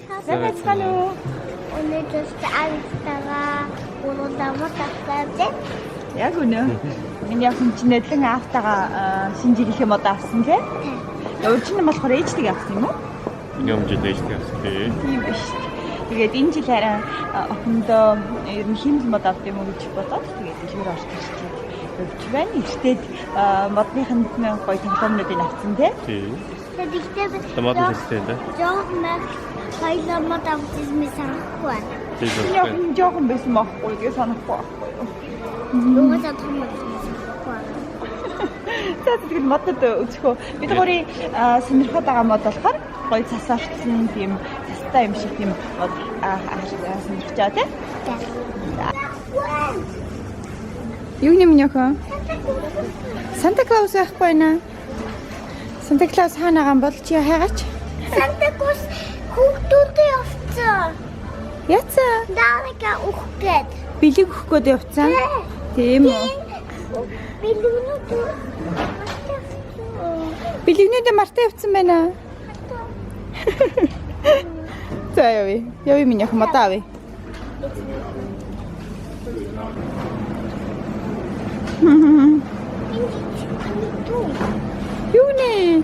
сайн байна уу? Өнөөдөр австагаа уруу мод авсан. Яг үнэ. Миний охин чинь нэдлэн аавтайгаа шинэ жилийнхээ мод авсан тий. Өөрчн нь болохоор ээжтэйг авсан юм уу? Юм жил ээжтэй авсан тий. Тийм биш. Тэгээд энэ жил хараа охиндоо ер нь химэл мод авд юм уу гэж бодоод тэгээд дэлгүүр орж ирчихээ. Өвч байна. Эртээд модныхын гоё тоглоомнуудыг авсан тий. Тий. Тэгээд Томатын хэстэй да. жоомаг хоёлоо мод авсан мэт санахгүй байна. Тий. Яг нь жоохон байсан байхгүй гэж санахгүй. Угаасаа том мод санахгүй байна. За тэгэл модод өцгөө. Бид хоёрын сонирхоод байгаа мод болохоор гоё цас орцсон тийм цастай юм шиг тийм мод сонирхож байгаа тий. Юу юм нөхөө? Санта Клаус ахгүй байна. Санта Клаус хаанаа гам бол чи хайгаач? Санта Клаус хүүхдүүдтэй явцсан. Яцаа? Даалга өгөхгээд. Бэлэг өгөх гээд явцсан. Тийм үү? Бэлэгнүүдээ мартаа явцсан байна. За яви. Яви миний охин мод авъя. Юу нэ?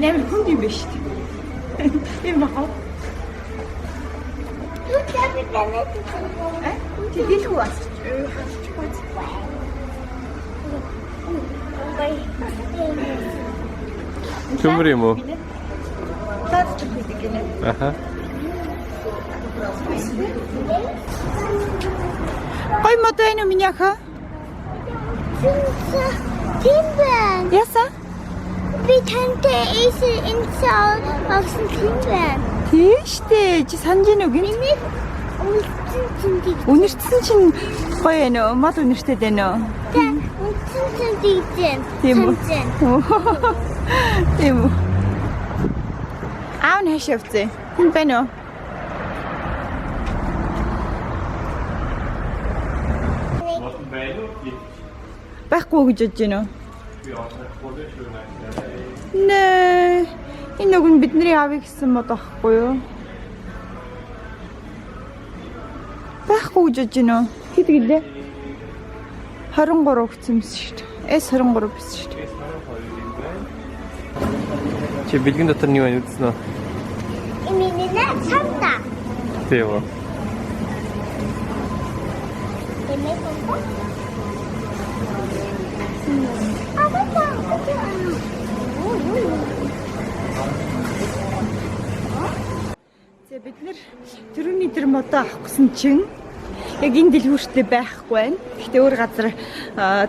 Нэмэр хүнд юм биш. Ийм бахаа. Чи дэлгүү асч. Төмөр юм уу? Таач хийдэг гинэ. Аха. Гой мод байна уу миний охин? Тийм байна. Яса? Би тантай инсаал авсан тийм байна. Тийштэй. Чи санаж гинэ үү? Миний үлдсэн чинь Үнэртсэн чинь гоё байна уу? Мод үнэртэй байна уу? үлдсэн чинь дийдэн. Тийм үү? Тийм үү? Аав нь хаашаа явцээ? Энд байна уу? Мод байна уу? Байхгүй гэж бодож байна уу? Би авахгүй шүү наа. Нэ. Энэ үг нь бидний авъя гэсэн мод байхгүй юу? Байхгүй гэж бодож байна уу? Хэд гэлээ? 23 гэсэн юм шүү дээ. S23 биш шүү дээ. Чи бэлгэн дотор нь юу байна үзсэн үү? Иминина Санта. Тий юу. За бид нэр түрүүний тэр модоо авах гэсэн чинь яг энэ дэлгүүртээ байхгүй байна. Гэхдээ өөр газар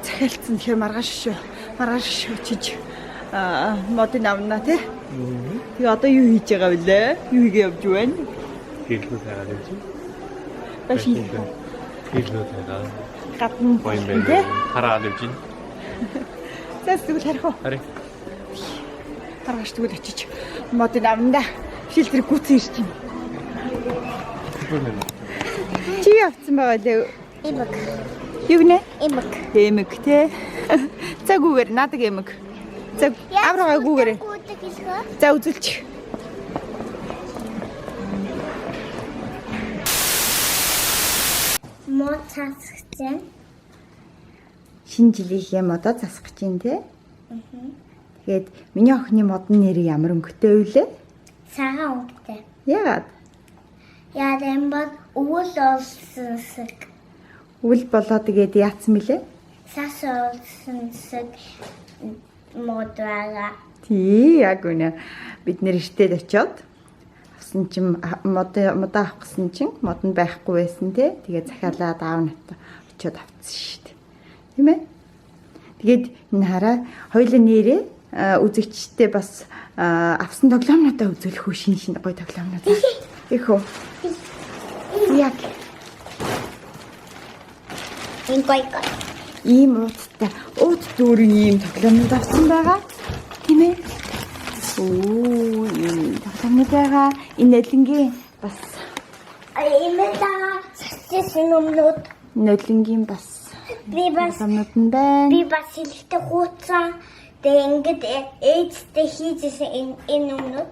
захиалцсан тэгэхээр маргааш шүү. Маргааш шүүчиж модыг авна тий. Тэгээ одоо юу хийж байгаа вүлээ? Юу хийгээ явж байна? Гэлгүй тагаад юм чи. Баш Гэлгүй тагаад. гадна Гоё юм тий. байна. Хараад явж байна. За тэгвэл харих уу? Харин. Маргааш тэгвэл очиж модыг авна да. Шилтэр гүцэн ирж байна. Чи явцсан байгаа лээ. Имэг. Юу гэнэ? Имэг. Эмэг тий. Цагүүгээр надаг эмэг. Цаг аврага гүүгээрээ. За үзүүлчих. Мод цацгцэн. Шинэ жилийнхээ модоо засах гэж байна тий. Тэгээд миний охины модны нэр ямар өнгөтэй вэ? Цагаан өнгөтэй. Яагаад? Яадан бол өвөл олсон шиг. Үл болоо тэгээд яатсан мөлий? Сас олсон шиг мод байгаа. Тий, яг үнэ. Бид нэр эртээд очиод авсан чинь модоо авах гэсэн чинь мод нь байхгүй байсан тий. Тэгээд захиалаад аав надад очиод авцсан шүү дээ. Тийм ээ? Тэгээд энэ хараа хоёулаа нэрээ үзэгчтэй бас авсан тоглоомнуудаа үзүүлэх үү шин гоё тоглоомнууд. Их үү? Яг Инкой. ийм ууттай. Уут дүүрэн ийм тоглоомнууд авсан байгаа. Тийм ээ. Оо, ийм тоглоомнууд байгаа. Энэ нойлонгийн бас Имэда сэтсэн өмнөд нойлонгийн бас би бас тоглоомнууд нь байна. би бас хэлтэй хууцсан. Тэгээ ингээд ээжтэй хийжсэн энэ өмнөд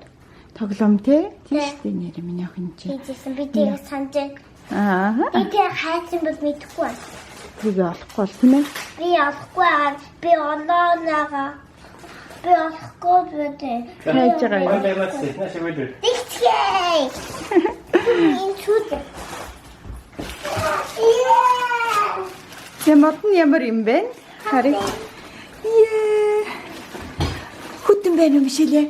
Тоглоом тий? Тийм шүү дээ нэр миний охин чи. хийжсэн би тэгээ санаж Аа. би тэгээ хайсан бол мэдэхгүй байна. Тэрийг олохгүй бол тийм ээ. Би олохгүй аа би олоолаага би олохгүй бөдөө Хайж байгаа юм. Тэгчээ энэ чүүд Ямад нь ямар юм бэ? Харин. Хүтэн байна юм шилээ.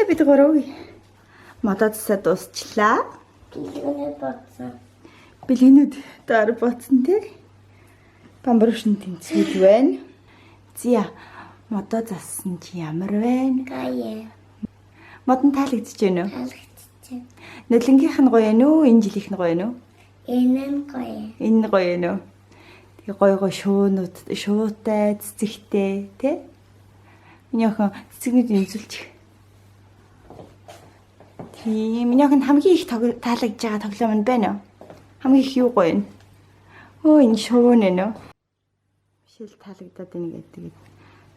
Бид гурав модод засаа дуусчлаа. бэлгэнэ бодсон. Бэлгэнүүд доор ботсон тий. Бамбаршин тэнцвэд байна. Зя модод зассан чи ямар байна? Гая Модон таалагдчихэж байна уу? алгацчих. Нойлонгийнх нь гоё юу? Энэ жилийнх нь гоё юу? Энэ нь гая. Энэ нь гоё юу? Тэгээ гоё шуунууд, шуутай, цэцэгтэй тий. Миний охин цэцэгнүүд имзүүлчих. Тийм, миний охинд хамгийн их таалагдж байгаа тоглоом нь байна уу? Хамгийн их юу гоё юм? Оо, энэ шуун нэ нөө. Бишэл таалагдаад байна гэдэг.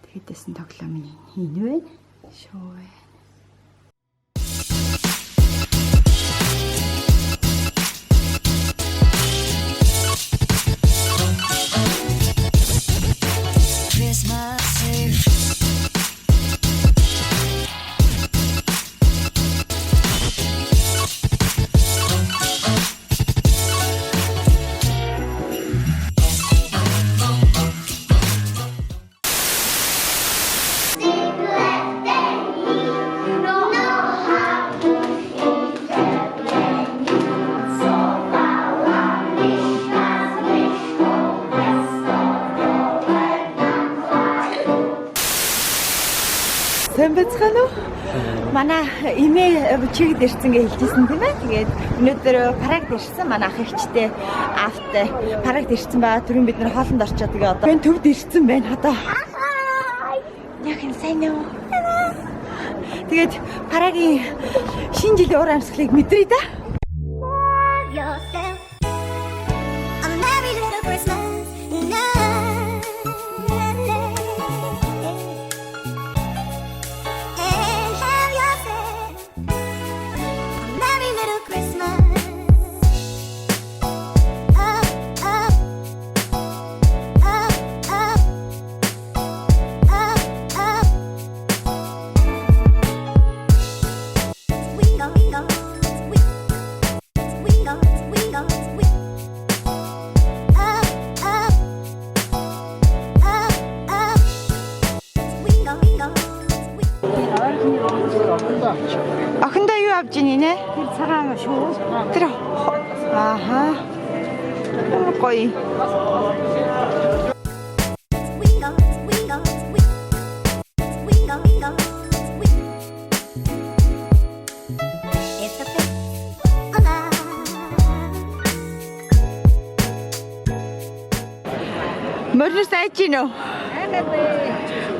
Тэгэдсэн тоглоом нь хин вэ? Шуу. Сайн бацгаана уу? Манай эмээ чигд ирсэн гэж хэлжсэн тийм ээ. Тэгээд өнөөдөр парагд ирсэн манай ах ихчтэй аавтай парагд ирсэн байгаа. Түрүүн бид нэр хоолнд орчоо тэгээ одоо энэ төвд ирсэн байна одоо. Яг энэ сайн уу? Тэгээд парагийн шинэ жилийн уур амьсгалыг мэдрээ да. Yourself a merry little Christmas night. And have yourself a merry little Christmas. Up, up, up, up, up, up. We go, we go, we go, we go, we up, up, up, up. We go, we go, we. Охиндоо юу авч ийн нэ? Тэр цагаан шүү. Тэр ааха. Гоё. We go, we go, we. We go, we go, we. It's a bit alive. Мөрнө сайж гин үү?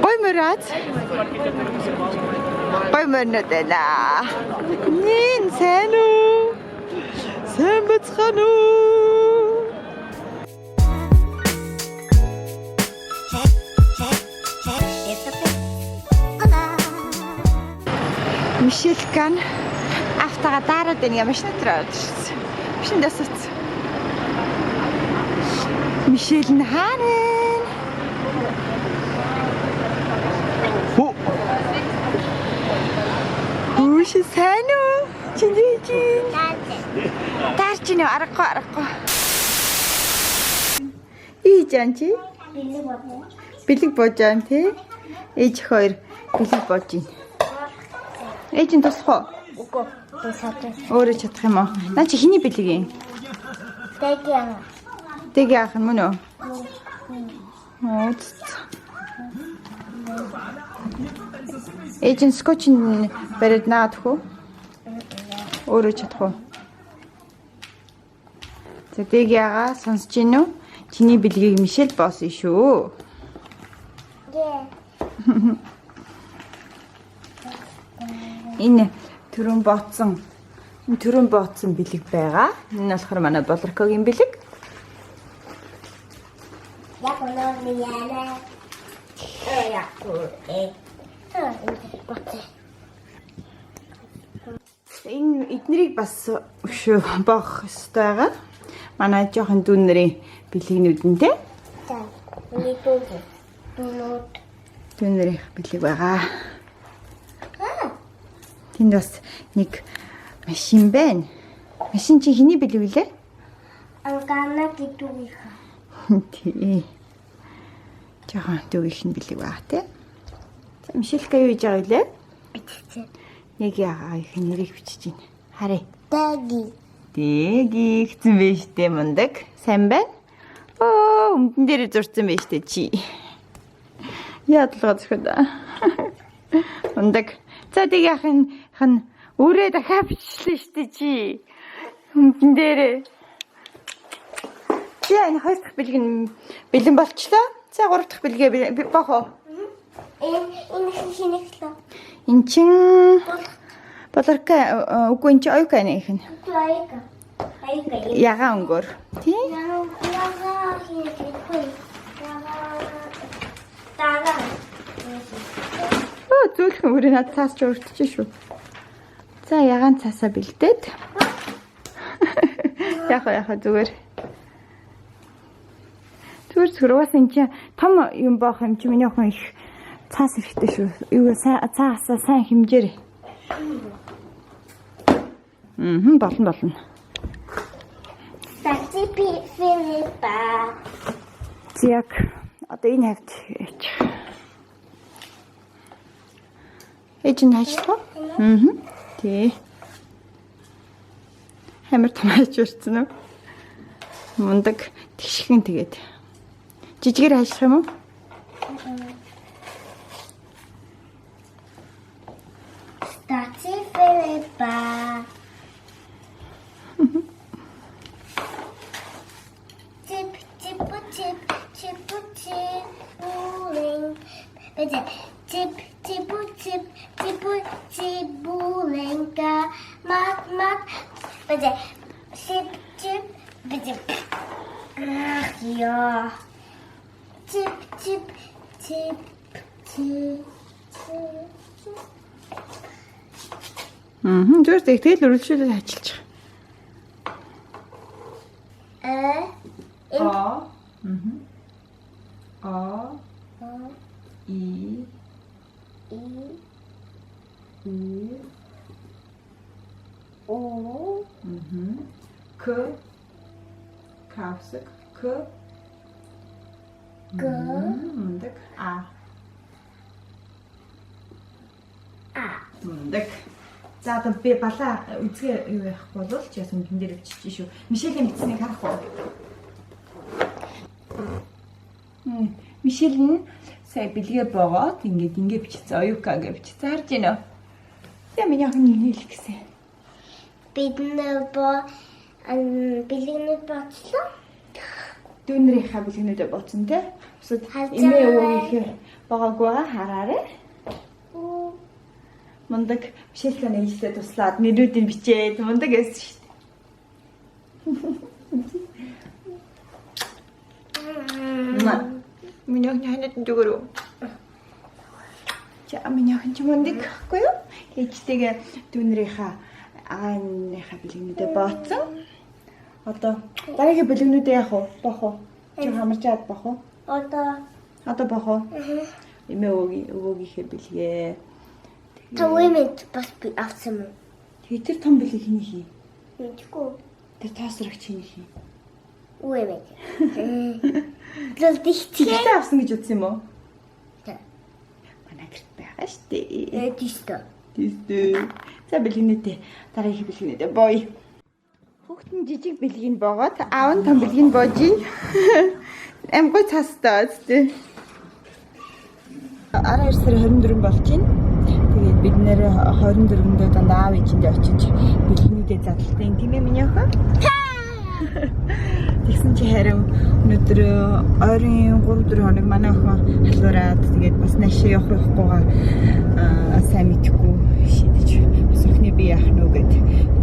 Гой мөрөөд. Гой мөрнөд байна. Нин сайн уу? Сайн бацхан уу? It's a bit alive. Мишель Кан авт Мартагаа дараад байна машин дээр орж ирсэн. Машин дэс үз. Мишель нь харин. Үш сайн уу? Чиний. Таарч ийн аргагүй. Ийжан чи? Бэлэг боожаан тий. Ээж хоёр бэлэг боож ийн. Ээж нь туслах уу? Үгүй. Тусаатай. Өөрөө чадах юм уу? Наа чи хиний бэлэг юм? Тэгyan. Тэг яах юм мөн үү? Ээж нь скотчын бариад наадах уу? Өөрөө чадах уу? За тэг яага сонсож гин үү? Чиний бэлгийг Мишель боосон шүү. Энэ түрүүн бооцсон бэлэг байгаа. Энэ болохоор манай Болоркогийн бэлэг. Яг өнөө яана. Яг Энэ эднэрийг бас өшөө боох ёстой байгаа. Манай жоохон дүүнэрийн бэлэгнүүд нь те. За. Миний дүүнүүд. Дүүнэрийн бэлэг байгаа. Тэнд бас нэг машин байна. Машин чи хэний бэлэг вүлээ? Ангана гидүүгийнхаа. Тий. Жоохон дүүгийнх нь бэлэг байгаа те. За Мишелька юу хийж байгаа вүлээ? Бичсэн. Яг яагаа их нэрийг бичиж байна. Харъя. Даги. Дэги гэсэн байж тээ мундаг. Сайн байна? Оо, өмдөн дээр зурцсан байж тээ чи. Яадлага зөвхөн. Мундаг. За тэг яахын өөрөө дахиад бичлээ штэ чи. Өмдөн дээр. За энэ хоёр дахь бэлэн болчлоо. За гурав дахь бэлгээ боох уу? Энэ хинэглээ. Эн чин Болорка үгүй эн чи оюука нэ их нь. Лайка. Яга өнгөр. Тий? Яга хинэглээ. Яга. Оо зөвхөн өөрөө над цаас ч өртөж шүү. За ягаан цаасаа бэлдээд. Яха зүгээр. Зүгээр уус эн чи том юм боох юм чи миний охин их цаас хэрэгтэй шүү. Юу цаасаа сайн хэмжээрэй. Болно. Саципи Филиппа. Яг одоо энэ хавьд яач. Ээж нь ажиллах уу? Тий. Хамар томаач үрцэн үү? Мундаг тэгшхэн тэгээд. Жижигээр ажиллах юм уу? Саци Филиппа. Булинг. Бэдэ чип булинга мат бэдэ чип бэдэ ах я чип Зүгээр тэгэл үргэлжлүүлээд ажиллаж байгаа. А И У К Кавсак К Мундаг А Мундаг. За одоо би балаа үзгээ юу яах бол ч яасан тэн дээр бичиж шүү. Мишелийн бичснийг харах уу? Мишель нь сая бэлгээ боогоод ингэ бичсэн. Оюука гэж бичсэн. Харж байна уу? За миний охин нийлэх гэсэн. Биднээ бэлэгнүүд боцлоо. Дүүнэрийнхаа бэлгэнүүдээ боцсон те. Бусад эмээ өвгийнхээ боогоогүй хараарай. Мундаг Мишелька нээжлээ туслаад нэрүүдийг бичээд мундаг байсан шүү дээ. Миний охин ханаад зүгээрөө. За миний охин ч мундаг гэхгүй юу? Ээжтэйгээ дүүнэрийнхаа агааныхаа бэлгэнүүдээ бооцсон. Одоо дараагийн бэлгэнүүдээ яах вэ? Бох уу? Чи хамарч яад бох уу? Одоо бох уу? Эмээ өвөөгийнхээ бэлгээ. Та үемэд бас би авсан юм. Тэгээ тэр том бэлэг хий хий. Мэдгүй. Тэр таасрагч хий. Үемэд. Зэлдихтэй. Тэгтээ авсан гэж утсан юм уу? Тэ. Манай гэрт байгаа шүү дээ. Тийстэ. Тийстэ. За бэлгэнүүдээ дараагийн бэлгэнүүдээ бooy. Хүүхэд нь жижиг бэлгийг боогоод аав нь том бэлгийг боож ийн. Амгүй цаастаа зү. Араа 2 сарын 24 болж байна. Тэгээд бид нэр 24-нд дандаа аав ээжиндээ очиж бэлгэнүүдээ задлаа. Тийм ээ миний охин? Тэгсэн чи харин өнөөдөр ойрын 3-4 хоног манай охин халуураад тэгээд бас наашаа явахгүйгаа сайн мэдхгүй шийдэж бас охины би яах нү гэд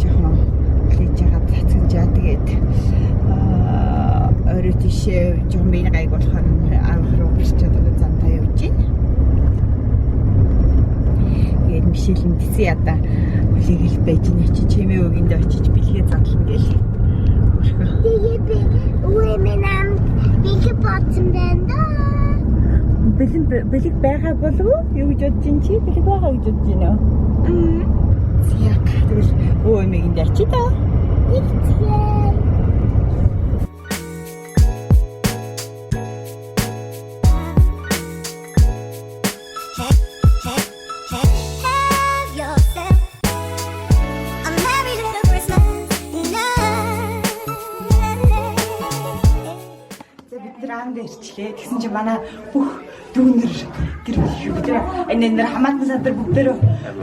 жоохон хэлж байгаа цацгажаа тэгээд орой тийшээ жоохон миний гайг болохоор аав руу гэрчээд одоо зантаа явж байна. Тэгээд мишэлийн дэсэн ядаа үлийг хэл байж ин очиж чимээ өгөндөө очиж бэлгээ задлана гээл. Үемэнам бэлэг бодсон байна. Бэлэг байгаа болов уу? Юу гэж бодож чинь чи бэлэг байгаа гэж бодож байна уу? Яг тэгэл үемэгэнд ячи та. Ирчлээ. Тэгсэн чи манай бүх дүүнэр гэр бид энэ хамаатан садар бүгдээр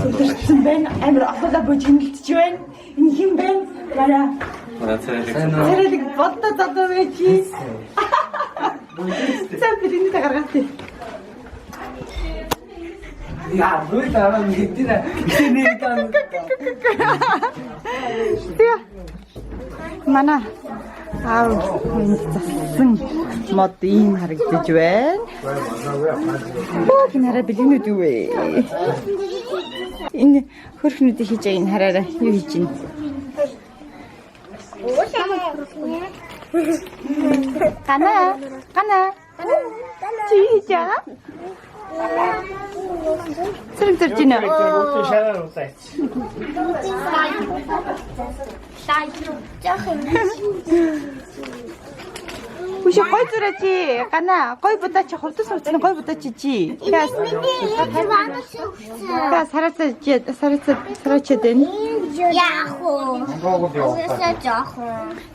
төвлөрсөн байна. Амар ахлаа бож хөндлөж байна. Энэ хэм байна? Манай царайлаг боддоо задаа байж. За бидний гаргаад. Яа, бүгд аваа мэдэнэ. Тэнийг тань. Манай аав зассан мод ийм харагдаж байна. Оо гинараа бэлгэнүүд юу вэ? Энэ хөрхнүүдийг хийж байгаа энэ хараараа юу хийж байна? Гана. Чи хийж байгаа? Зэрэг зэрэг гинэ. Үгүй гой зүрээчи. Гана гой будаач хурдас уцны гой будаач чи. Яас сарацаа дэн. Яах вэ?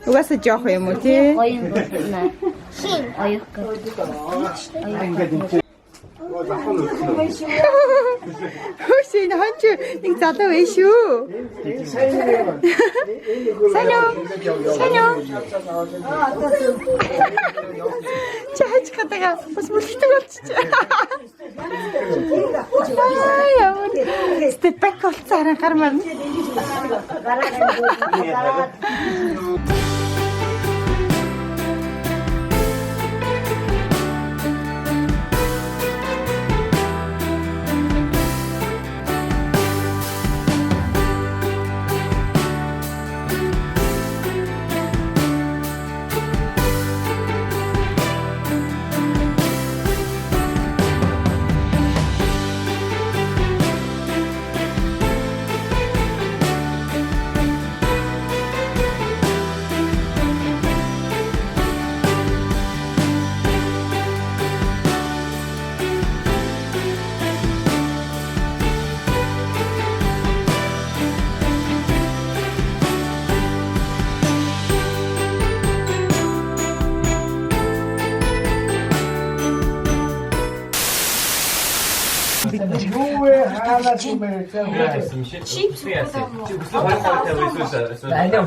Угаасаа жоох юм уу тий? Хин. Хөөс энэ хонч нэг залуу вэ шүү. Санаа. Чаач хатага бас мөлтөг болчихсон. Яа. Степек болцаараа гармаар. Юуэ хаалаа сүмээ цаа. Чипс. Чипс. Аня.